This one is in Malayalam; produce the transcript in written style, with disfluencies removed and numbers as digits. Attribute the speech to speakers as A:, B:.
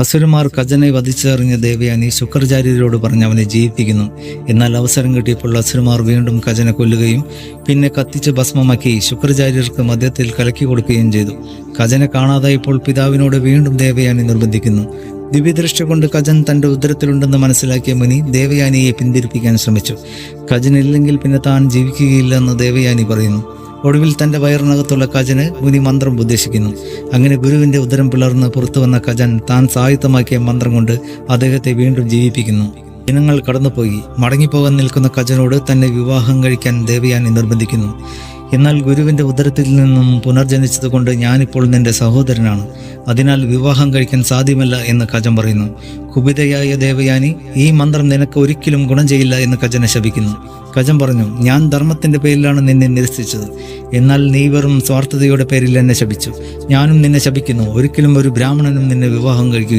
A: അസുരന്മാർ കജനെ വധിച്ചറിഞ്ഞ ദേവയാനി ശുക്രാചാര്യരോട് പറഞ്ഞ് അവനെ ജീവിപ്പിക്കുന്നു. എന്നാൽ അവസരം കിട്ടിയപ്പോൾ അസുരന്മാർ വീണ്ടും കജനെ കൊല്ലുകയും പിന്നെ കത്തിച്ച് ഭസ്മമാക്കി ശുക്രാചാര്യർക്ക് മദ്യത്തിൽ കലക്കി കൊടുക്കുകയും ചെയ്തു. കജനെ കാണാതായപ്പോൾ പിതാവിനോട് വീണ്ടും ദേവയാനി നിർബന്ധിക്കുന്നു. ദിവ്യദൃഷ്ടി കൊണ്ട് കജൻ തൻ്റെ ഉദരത്തിലുണ്ടെന്ന് മനസ്സിലാക്കിയ മുനി ദേവയാനിയെ പിന്തിരിപ്പിക്കാൻ ശ്രമിച്ചു. കജനില്ലെങ്കിൽ പിന്നെ താൻ ജീവിക്കുകയില്ലെന്ന് ദേവയാനി പറയുന്നു. ഒടുവിൽ തൻ്റെ വയറിനകത്തുള്ള കജന് മുനി മന്ത്രം ഉപദേശിക്കുന്നു. അങ്ങനെ ഗുരുവിൻ്റെ ഉദരം പിളർന്ന് പുറത്തു വന്ന കജൻ താൻ സായുധമാക്കിയ മന്ത്രം കൊണ്ട് അദ്ദേഹത്തെ വീണ്ടും ജീവിപ്പിക്കുന്നു. ദിനങ്ങൾ കടന്നുപോയി. മടങ്ങിപ്പോകാൻ നിൽക്കുന്ന കജനോട് തന്നെ വിവാഹം കഴിക്കാൻ ദേവയാനി നിർബന്ധിക്കുന്നു. എന്നാൽ ഗുരുവിൻ്റെ ഉദരത്തിൽ നിന്നും പുനർജനിച്ചതുകൊണ്ട് ഞാനിപ്പോൾ നിന്റെ സഹോദരനാണ്, അതിനാൽ വിവാഹം കഴിക്കാൻ സാധ്യമല്ല എന്ന് കജൻ പറയുന്നു. കുപിതയായ ദേവയാനി ഈ മന്ത്രം നിനക്ക് ഒരിക്കലും ഗുണം ചെയ്യില്ല എന്ന് കജനെ ശപിക്കുന്നു. കജൻ പറഞ്ഞു, ഞാൻ ധർമ്മത്തിൻ്റെ പേരിലാണ് നിന്നെ നിരസിച്ചത്, എന്നാൽ നീ വെറും സ്വാർത്ഥതയുടെ പേരിൽ എന്നെ ശപിച്ചു. ഞാനും നിന്നെ ശപിക്കുന്നു, ഒരിക്കലും ഒരു ബ്രാഹ്മണനും നിന്നെ വിവാഹം കഴിക്കുകയില്ല.